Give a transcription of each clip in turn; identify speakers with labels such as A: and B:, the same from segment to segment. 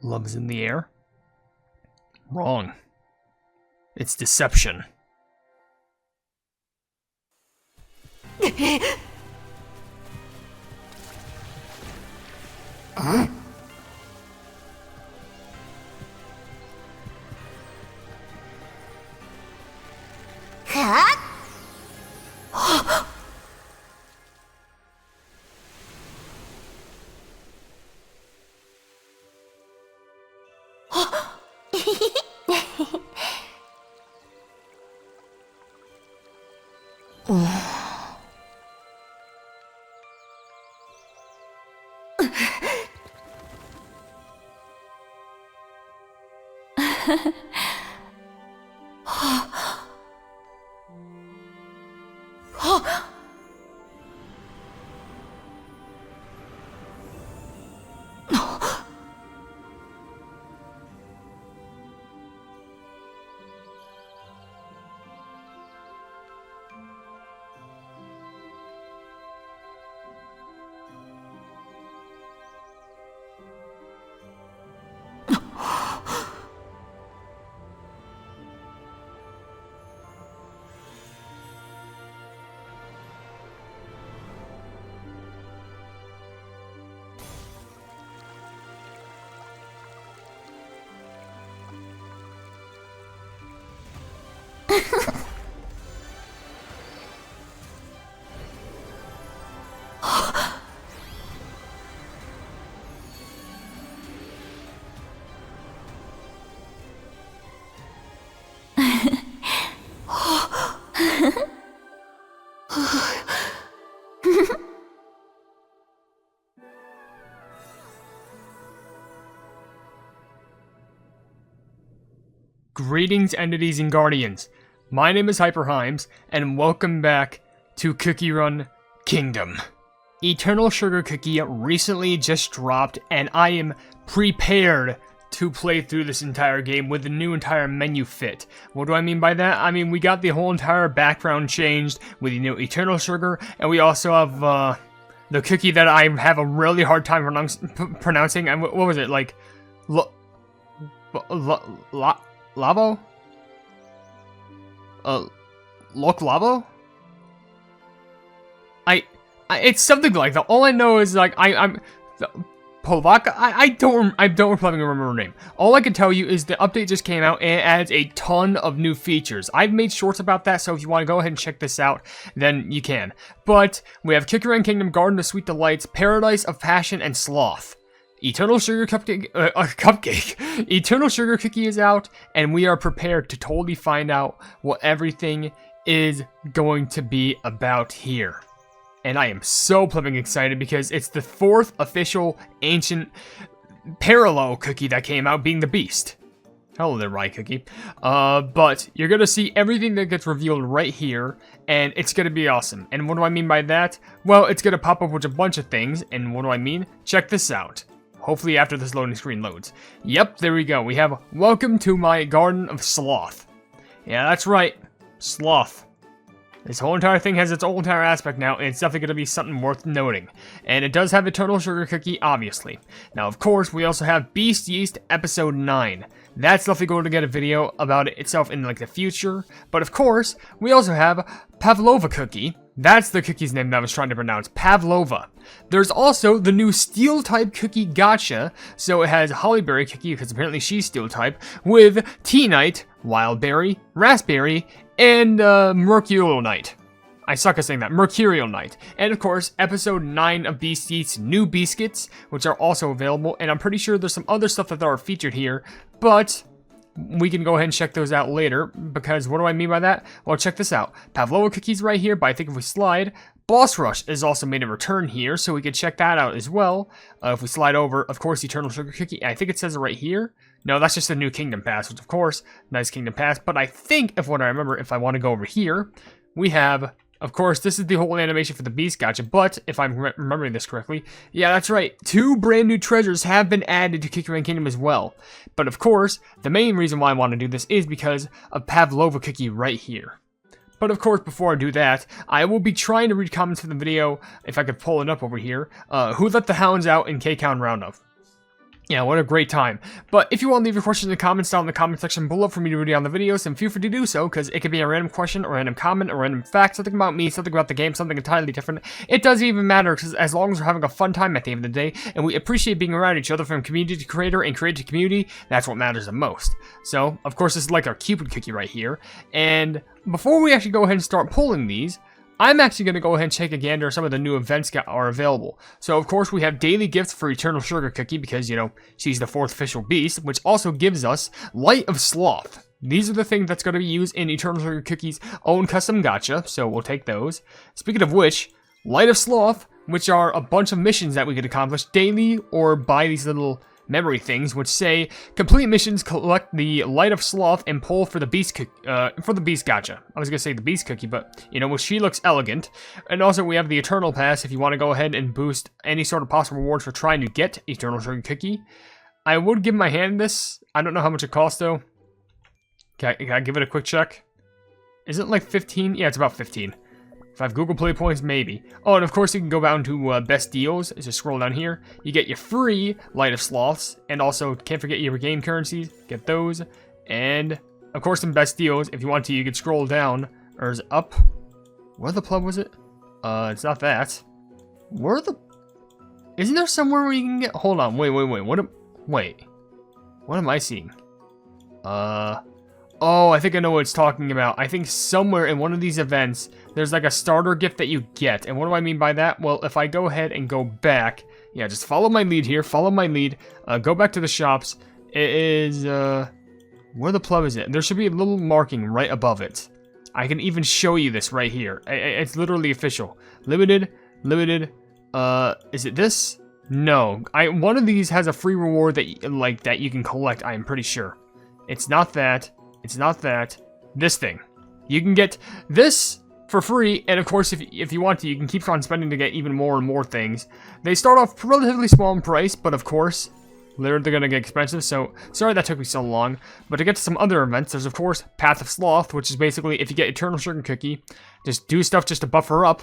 A: Love is in the air? Wrong. It's deception.
B: Huh? Huh?
A: Greetings, entities and guardians. My name is HyperHimes, and welcome back to Cookie Run Kingdom. Eternal Sugar Cookie recently just dropped, and I am prepared to play through this entire game with the new entire menu fit. What do I mean by that? I mean, we got the whole entire background changed with the new Eternal Sugar, and we also have the cookie that I have a really hard time pronouncing. What was it? Like, Labo? Lok Labo? It's something like that. All I know is like Pavlova. I don't remember her name. All I can tell you is the update just came out and it adds a ton of new features. I've made shorts about that, so if you want to go ahead and check this out, then you can. But we have Cookie Run Kingdom, Garden of Sweet Delights, Paradise of Passion, and Sloth. Eternal Sugar Cupcake. Eternal Sugar Cookie is out, and we are prepared to totally find out what everything is going to be about here. And I am so flipping excited because it's the 4th official ancient parallel cookie that came out, being the Beast. Hello there, Rye Cookie. But you're gonna see everything that gets revealed right here, and it's gonna be awesome. And what do I mean by that? Well, it's gonna pop up with a bunch of things, and what do I mean? Check this out. Hopefully after this loading screen loads. Yep, there we go. We have Welcome to my Garden of Sloth. Yeah, that's right. Sloth. This whole entire thing has its own entire aspect now, and it's definitely going to be something worth noting. And it does have Eternal Sugar Cookie, obviously. Now, of course, we also have Beast Yeast Episode 9. That's definitely going to get a video about it itself in, like, the future. But, of course, we also have Pavlova Cookie. That's the cookie's name that I was trying to pronounce, Pavlova. There's also the new Steel-type cookie Gacha, so it has Hollyberry Cookie, because apparently she's Steel-type, with Tea Knight, Wildberry, Raspberry, and Mercurial Knight. I suck at saying that. Mercurial Knight. And of course, episode 9 of Beast Yeast's new biscuits, which are also available, and I'm pretty sure there's some other stuff that are featured here, but we can go ahead and check those out later, because what do I mean by that? Well, check this out. Pavlova Cookies right here, but I think if we slide, Boss Rush is also made a return here, so we can check that out as well. If we slide over, of course, Eternal Sugar Cookie, I think it says it right here. No, that's just the new Kingdom Pass, which of course, nice Kingdom Pass, but I think, if what I remember, if I want to go over here, we have, of course, this is the whole animation for the Beast Gacha, but if I'm remembering this correctly, yeah, that's right, 2 brand new treasures have been added to Cookie Run Kingdom as well. But of course, the main reason why I want to do this is because of Pavlova Cookie right here. But of course, before I do that, I will be trying to read comments for the video, if I could pull it up over here. Who let the hounds out in K-Count Roundup? Yeah, what a great time. But if you want to leave your questions in the comments down in the comment section below for me to read on the videos, then feel free to do so, because it could be a random question, a random comment, a random fact, something about me, something about the game, something entirely different. It doesn't even matter, because as long as we're having a fun time at the end of the day, and we appreciate being around each other from community to creator and creator to community, that's what matters the most. So, of course, this is like our Cupid cookie right here. And before we actually go ahead and start pulling these, I'm actually going to go ahead and take a gander at some of the new events that are available. So, of course, we have daily gifts for Eternal Sugar Cookie because, you know, she's the 4th official beast, which also gives us Light of Sloth. These are the things that's going to be used in Eternal Sugar Cookie's own custom gacha, so we'll take those. Speaking of which, Light of Sloth, which are a bunch of missions that we could accomplish daily or by these little memory things, which say complete missions, collect the Light of Sloth, and pull for the beast gacha. I was gonna say the beast cookie, but you know, well, she looks elegant. And also we have the Eternal Pass if you want to go ahead and boost any sort of possible rewards for trying to get Eternal Sugar Cookie. I would give my hand this. I don't know how much it costs though. Can I give it a quick check? Isn't it like 15? Yeah, it's about 15. If I have Google Play points, maybe. Oh, and of course you can go down to Best Deals. Just scroll down here. You get your free Light of Sloths. And also, can't forget your game currencies. Get those. And, of course, in Best Deals, if you want to, you can scroll down. Or is it up? Where the plug was it? It's not that. Where the... Isn't there somewhere where you can get... Hold on, wait. Wait. What am I seeing? Oh, I think I know what it's talking about. I think somewhere in one of these events, there's like a starter gift that you get. And what do I mean by that? Well, if I go ahead and go back, yeah, just follow my lead here. Follow my lead. Go back to the shops. It is, where the plug is it? There should be a little marking right above it. I can even show you this right here. It's literally official. Limited. Is it this? No. One of these has a free reward that you can collect, I am pretty sure. It's not that. It's not that. This thing. You can get this for free, and of course, if you want to, you can keep on spending to get even more and more things. They start off relatively small in price, but of course, they're gonna get expensive, so sorry that took me so long. But to get to some other events, there's of course Path of Sloth, which is basically if you get Eternal Sugar Cookie, just do stuff just to buff her up.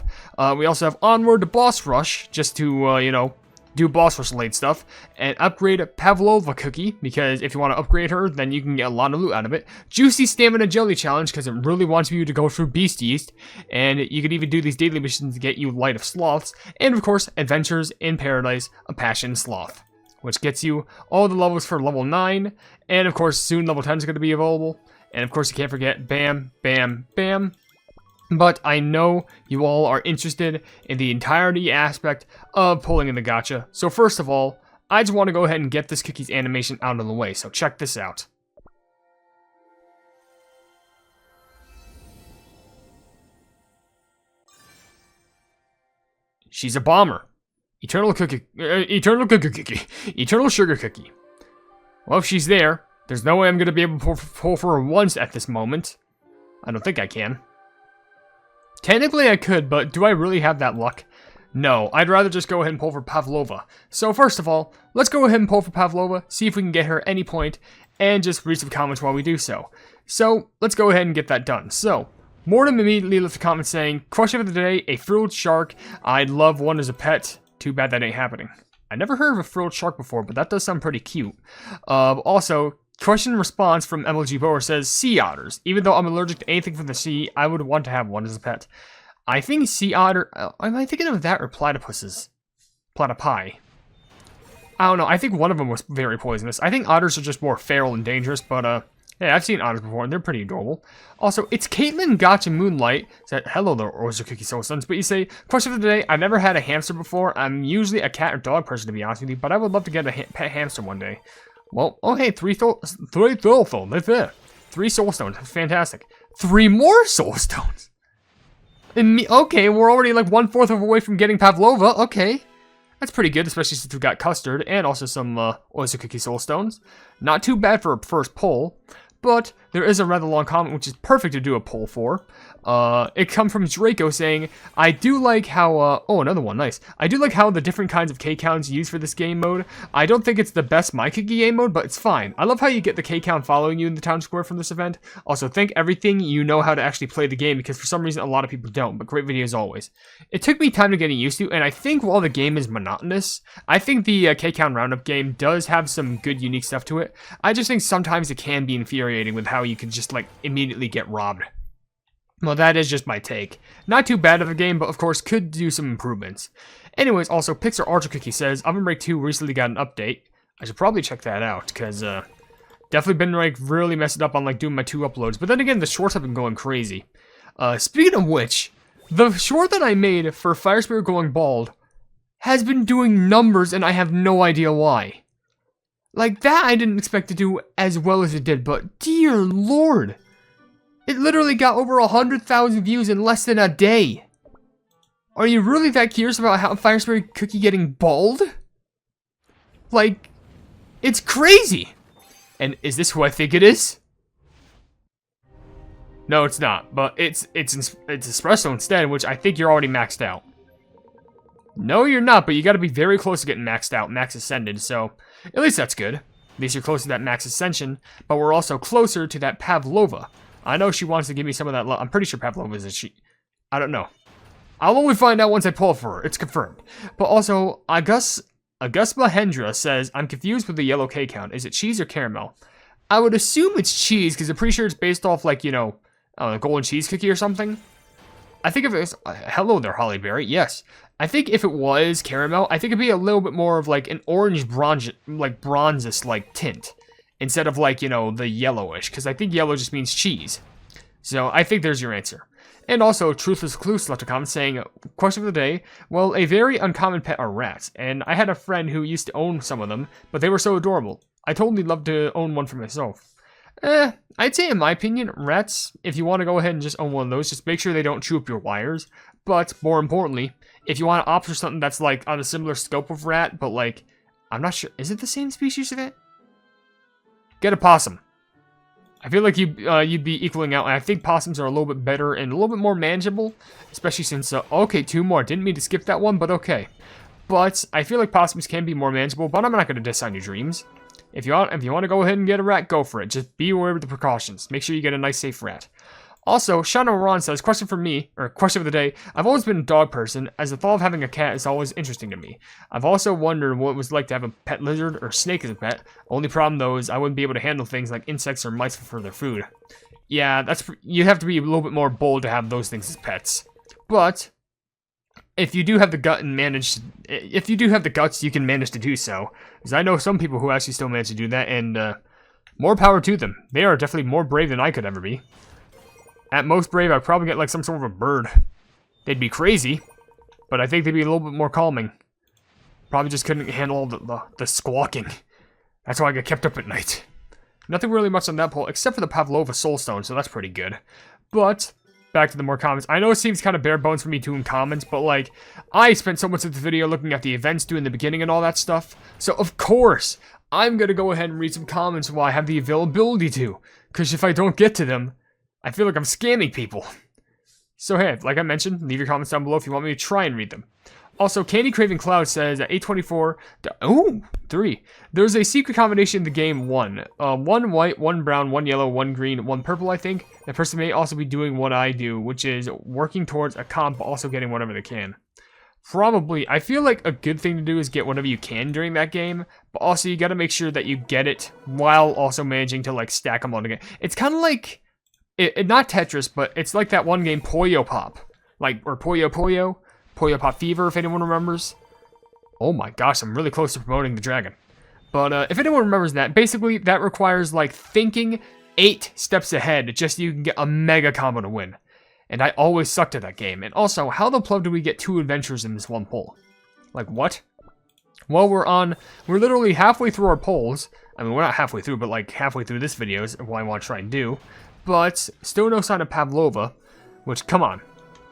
A: We also have Onward to Boss Rush, just to, you know, do boss rush related stuff, and upgrade Pavlova cookie, because if you want to upgrade her, then you can get a lot of loot out of it. Juicy Stamina Jelly Challenge, because it really wants you to go through Beast Yeast, and you can even do these daily missions to get you Light of Sloths, and of course, Adventures in Paradise, a Passion Sloth, which gets you all the levels for level 9, and of course, soon level 10 is going to be available, and of course, you can't forget Bam, Bam, Bam. But I know you all are interested in the entirety aspect of pulling in the gacha. So first of all, I just want to go ahead and get this cookie's animation out of the way. So check this out. She's a bomber. Eternal Sugar Cookie. Well, if she's there, there's no way I'm going to be able to pull for her once at this moment. I don't think I can. Technically I could, but do I really have that luck? No, I'd rather just go ahead and pull for Pavlova. So first of all, let's go ahead and pull for Pavlova, see if we can get her at any point, and just read some comments while we do so. So, let's go ahead and get that done. So, Mortem immediately left a comment saying, question of the day, a frilled shark. I'd love one as a pet. Too bad that ain't happening. I never heard of a frilled shark before, but that does sound pretty cute. Also, question and response from MLG Bower says, sea otters. Even though I'm allergic to anything from the sea, I would want to have one as a pet. I think sea otter... am I thinking of that or platypuses? Platypi. I don't know. I think one of them was very poisonous. I think otters are just more feral and dangerous, but, yeah, I've seen otters before, and they're pretty adorable. Also, it's Caitlin Gacha Moonlight. Said, hello there, Oyster Cookie Soul Stones. But you say, question of the day, I've never had a hamster before. I'm usually a cat or dog person, to be honest with you, but I would love to get a pet hamster one day. Well, oh hey, three soul stones, that's it. 3 soul stones, that's fantastic. 3 more soul stones. Okay, we're already like 1/4 of the way from getting Pavlova, okay. That's pretty good, especially since we got custard and also some oyster cookie soul stones. Not too bad for a first pull, but there is a rather long comment, which is perfect to do a poll for. It comes from Draco saying, I do like how, oh, another one, nice. I do like how the different kinds of K-counts used for this game mode. I don't think it's the best My Cookie game mode, but it's fine. I love how you get the K-count following you in the town square from this event. Also, thank everything you know how to actually play the game, because for some reason a lot of people don't, but great video as always. It took me time to getting used to, and I think while the game is monotonous, I think the K-count roundup game does have some good unique stuff to it. I just think sometimes it can be infuriating with how you can just like immediately get robbed. Well, that is just my take. Not too bad of a game, but of course could do some improvements. Anyways, also, Pixar Archer Cookie says, OvenBreak 2 recently got an update. I should probably check that out, because, definitely been, like, really messed up on, like, doing my 2 uploads. But then again, the shorts have been going crazy. Speaking of which, the short that I made for Fire Spirit going bald has been doing numbers, and I have no idea why. Like, that I didn't expect to do as well as it did, but dear lord. It literally got over 100,000 views in less than a day. Are you really that curious about how Fire Spirit Cookie getting bald? Like, it's crazy. And is this who I think it is? No, it's not. But it's Espresso instead, which I think you're already maxed out. No, you're not, but you got to be very close to getting maxed out, max ascended. So at least that's good. At least you're close to that max ascension. But we're also closer to that Pavlova. I know she wants to give me some of that love. I'm pretty sure Pavlova is a she. I don't know. I'll only find out once I pull for her. It's confirmed. But also, Augusta Hendra says, I'm confused with the yellow K count. Is it cheese or caramel? I would assume it's cheese, because I'm pretty sure it's based off, like, you know, a golden cheese cookie or something. I think if it was... hello there, Hollyberry. Yes. I think if it was caramel, I think it'd be a little bit more of, like, an orange bronze, like, bronzest-like tint. Instead of, like, you know, the yellowish. Because I think yellow just means cheese. So, I think there's your answer. And also, Truthless Clues left a comment saying, question of the day, well, a very uncommon pet are rats. And I had a friend who used to own some of them, but they were so adorable. I totally love to own one for myself. I'd say in my opinion, rats, if you want to go ahead and just own one of those, just make sure they don't chew up your wires. But, more importantly, if you want to opt for something that's, like, on a similar scope of rat, but, like, I'm not sure, is it the same species of it? Get a possum. I feel like you'd be equaling out, and I think possums are a little bit better and a little bit more manageable, especially since, okay, 2 more. Didn't mean to skip that one, but okay. But I feel like possums can be more manageable, but I'm not going to diss on your dreams. If you want to go ahead and get a rat, go for it. Just be aware of the precautions. Make sure you get a nice, safe rat. Also, Shana Ron says, question for me, or question of the day, I've always been a dog person, as the thought of having a cat is always interesting to me. I've also wondered what it was like to have a pet lizard or snake as a pet. Only problem, though, is I wouldn't be able to handle things like insects or mice for their food. Yeah, you have to be a little bit more bold to have those things as pets. But, if you do have the guts, you can manage to do so. Because I know some people who actually still manage to do that, and more power to them. They are definitely more brave than I could ever be. At most brave, I'd probably get like some sort of a bird. They'd be crazy, but I think they'd be a little bit more calming. Probably just couldn't handle the squawking. That's why I get kept up at night. Nothing really much on that poll, except for the Pavlova Soulstone, so that's pretty good. But, back to the more comments. I know it seems kind of bare bones for me doing comments, but like, I spent so much of the video looking at the events, doing the beginning and all that stuff. So, of course, I'm going to go ahead and read some comments while I have the availability to. Because if I don't get to them, I feel like I'm scamming people. So hey, like I mentioned, leave your comments down below if you want me to try and read them. Also, Candy Craving Cloud says at 8:24, there's a secret combination in the game 1. 1 white, 1 brown, 1 yellow, 1 green, 1 purple, I think. That person may also be doing what I do, which is working towards a comp, but also getting whatever they can. Probably. I feel like a good thing to do is get whatever you can during that game, but also you gotta make sure that you get it while also managing to like stack them all together. It's kind of like... not Tetris, but it's like that one game, Puyo Pop. Or Puyo Pop Fever, if anyone remembers. Oh my gosh, I'm really close to promoting the dragon. But if anyone remembers that, basically that requires like thinking 8 steps ahead just so you can get a mega combo to win. And I always sucked at that game. And also, how the plug do we get 2 adventures in this one poll? Like what? Well, we're literally halfway through our polls. I mean, we're not halfway through, but like halfway through this video is what I want to try and do. But still no sign of Pavlova, which, come on,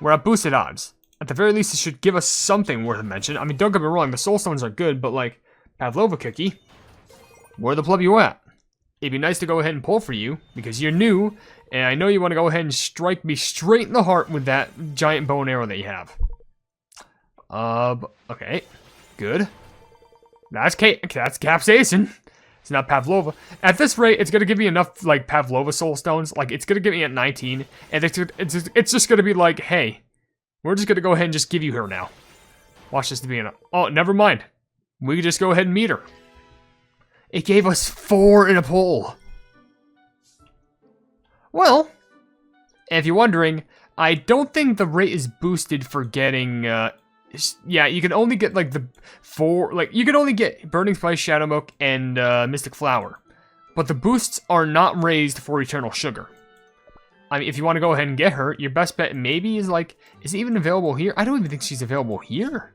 A: we're at boosted odds. At the very least, it should give us something worth a mention. I mean, don't get me wrong, the Soulstones are good, but like, Pavlova Cookie, where the pleb you at? it'd be nice to go ahead and pull for you, because you're new, and I know you want to go ahead and strike me straight in the heart with that giant bow and arrow that you have. Okay. Good. That's capsaicin. It's not Pavlova. At this rate, it's going to give me enough, like, Pavlova soul stones. Like, it's going to give me at 19. And it's just going to be like, hey, we're just going to go ahead and just give you her now. Watch this to be enough. Oh, never mind. We can just go ahead and meet her. It gave us 4 in a pull. Well, if you're wondering, I don't think the rate is boosted for getting, yeah, you can only get, like, the 4, like, you can only get Burning Spice, Shadow Milk, and, Mystic Flower. But the boosts are not raised for Eternal Sugar. I mean, if you want to go ahead and get her, your best bet maybe is, like, is it even available here? I don't even think she's available here.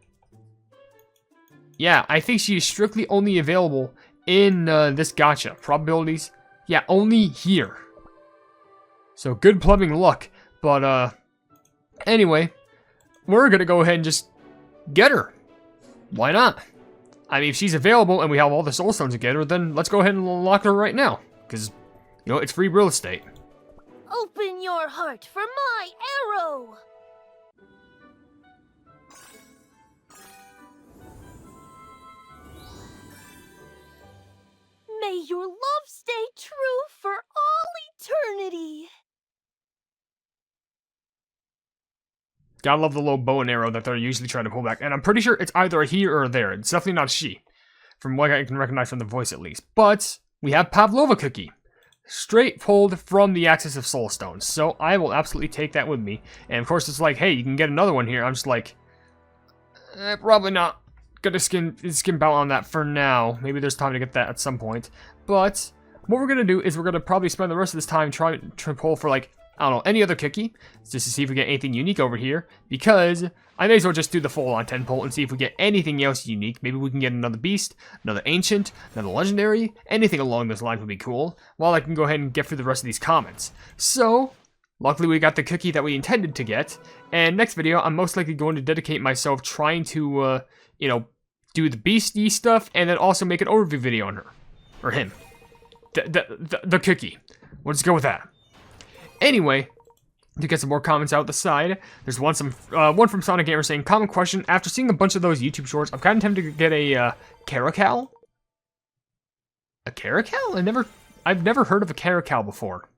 A: Yeah, I think she is strictly only available in, this gacha. Probabilities, yeah, only here. So, good plumbing luck. But, anyway, we're gonna go ahead and just get her. Why not? I mean, if she's available and we have all the soul stones together, then let's go ahead and lock her right now. Because, you know, it's free real estate.
B: Open your heart for my arrow! May your love stay true for all eternity!
A: Gotta love the little bow and arrow that they're usually trying to pull back. And I'm pretty sure it's either a he or a there. It's definitely not she. From what I can recognize from the voice, at least. But we have Pavlova cookie. Straight pulled from the Axis of Soul Stones. So I will absolutely take that with me. And of course, it's like, hey, you can get another one here. I'm just like, probably not gonna skin bout on that for now. Maybe there's time to get that at some point. But what we're gonna do is we're gonna probably spend the rest of this time trying to pull for, like, I don't know, any other cookie, just to see if we get anything unique over here, because I may as well just do the full-on 10 pull and see if we get anything else unique. Maybe we can get another beast, another ancient, another legendary, anything along those lines would be cool, while I can go ahead and get through the rest of these comments. So, luckily we got the cookie that we intended to get, and next video, I'm most likely going to dedicate myself trying to, you know, do the beastie stuff, and then also make an overview video on her, or him. The cookie. We'll just go with that. Anyway, to get some more comments out the side, there's one from Sonic Gamer saying, common question, after seeing a bunch of those YouTube shorts, I'm kind of tempted to get a, caracal? A caracal? I've never heard of a caracal before.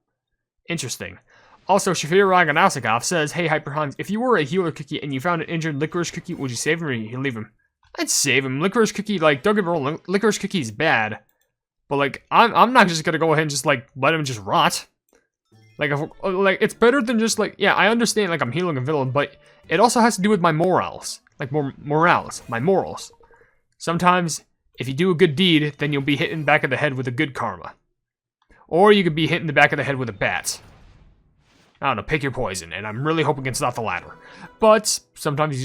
A: Interesting. Also, Shafir Raganasikov says, hey HyperHimes, if you were a healer cookie and you found an injured licorice cookie, would you save him or you leave him? I'd save him. Licorice cookie, like, don't get me wrong, licorice cookie is bad. But, like, I'm not just gonna go ahead and just, like, let him just rot. Like, it's better than just, like, yeah, I understand, like, I'm healing a villain, but it also has to do with my morals. Like, my morals. Sometimes, if you do a good deed, then you'll be hit in the back of the head with a good karma. Or you could be hit in the back of the head with a bat. I don't know, pick your poison, and I'm really hoping it's not the latter. But, sometimes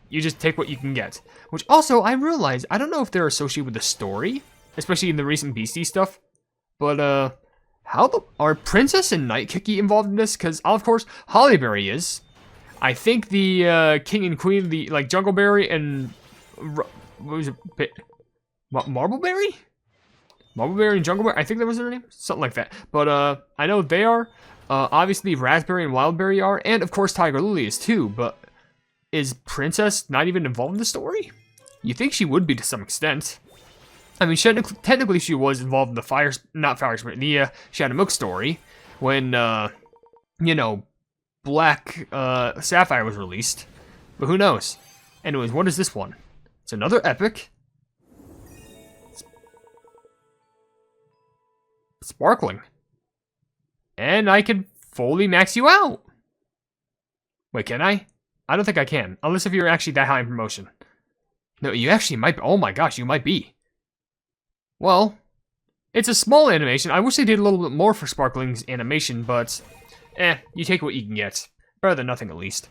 A: you just take what you can get. Which, also, I realize, I don't know if they're associated with the story, especially in the recent Beastie stuff, but, are Princess and Knight Cookie involved in this? Because, of course, Hollyberry is. I think the King and Queen, the, like, Jungleberry and... what was it? Marbleberry? Marbleberry and Jungleberry? I think that was their name? Something like that. But, I know they are. Obviously, Raspberry and Wildberry are. And, of course, Tiger Lily is too. But is Princess not even involved in the story? You think she would be to some extent. I mean, technically she was involved in the Shadow Milk story, when, you know, Black, Sapphire was released. But who knows? Anyways, what is this one? It's another epic. Sparkling. And I can fully max you out. Wait, can I? I don't think I can, unless if you're actually that high in promotion. No, you actually might be. Oh my gosh, you might be. Well, it's a small animation. I wish they did a little bit more for Sparkling's animation, but you take what you can get. Better than nothing, at least.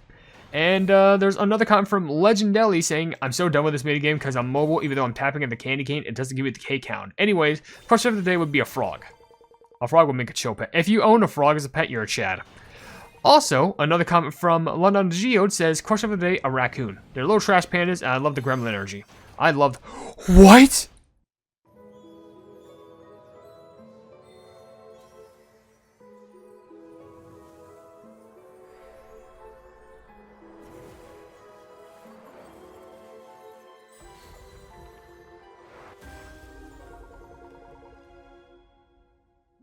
A: And there's another comment from Legendelli saying, I'm so done with this minigame because I'm mobile, even though I'm tapping at the candy cane, it doesn't give me the K count. Anyways, question of the day would be a frog. A frog would make a chill pet. If you own a frog as a pet, you're a Chad. Also, another comment from London Geode says, question of the day, a raccoon. They're little trash pandas, and I love the gremlin energy. I love... What?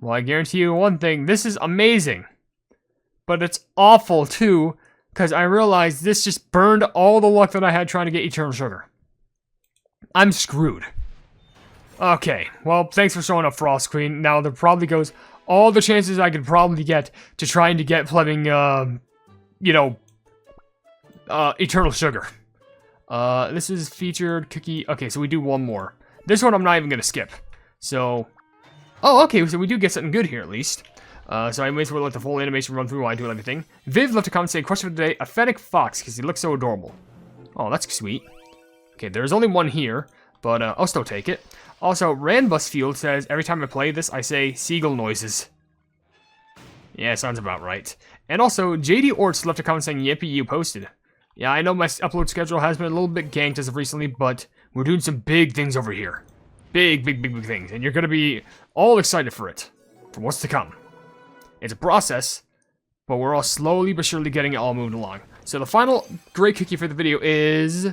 A: Well, I guarantee you one thing, this is amazing. But it's awful too, because I realized this just burned all the luck that I had trying to get Eternal Sugar. I'm screwed. Okay, well, thanks for showing up, Frost Queen. Now there probably goes all the chances I could probably get to trying to get Fleming, Eternal Sugar. This is featured cookie. Okay, so we do one more. This one I'm not even gonna skip. So, oh, okay, so we do get something good here at least. So I may as well let the full animation run through while I do everything. Viv left a comment saying, question for the day, a fennec fox, because he looks so adorable. Oh, that's sweet. Okay, there's only one here, but I'll still take it. Also, Ranbusfield says, every time I play this, I say seagull noises. Yeah, sounds about right. And also, JD Orts left a comment saying, yippee, you posted. Yeah, I know my upload schedule has been a little bit ganked as of recently, but we're doing some big things over here. Big things, and you're going to be all excited for it, for what's to come. It's a process, but we're all slowly but surely getting it all moved along. So the final great cookie for the video is...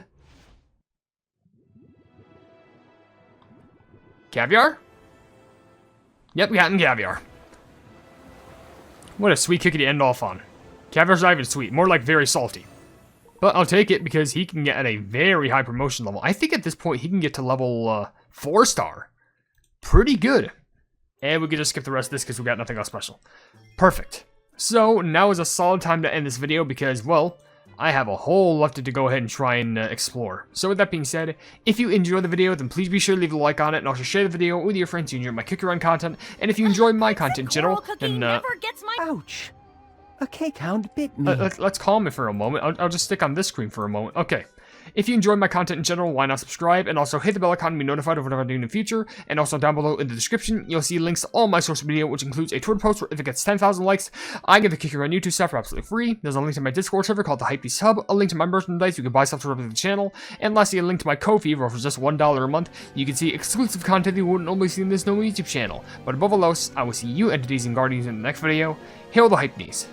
A: Caviar? Yep, we got Caviar. What a sweet cookie to end off on. Caviar's not even sweet, more like very salty. But I'll take it because he can get at a very high promotion level. I think at this point he can get to level 4-star. Pretty good. And we can just skip the rest of this because we got nothing else special. Perfect. So now is a solid time to end this video because, well, I have a whole left to go ahead and try and explore. So with that being said, if you enjoyed the video, then please be sure to leave a like on it and also share the video with your friends who enjoy my cookie run content. And if you enjoy my content in general, then
C: Ouch! A cake hound bit me.
A: let's calm it for a moment. I'll just stick on this screen for a moment. Okay. If you enjoy my content in general, why not subscribe? And also hit the bell icon to be notified of whatever I do in the future. And also down below in the description, you'll see links to all my social media, which includes a Twitter post where if it gets 10,000 likes, I get the Kicker on YouTube stuff for absolutely free. There's a link to my Discord server called the Hypenese Hub, a link to my merchandise, you can buy stuff to represent the channel, and lastly a link to my Ko-fi where for just $1 a month, you can see exclusive content you wouldn't normally see in this normal YouTube channel. But above all else, I will see you entities and guardians in the next video. Hail the Hypenese.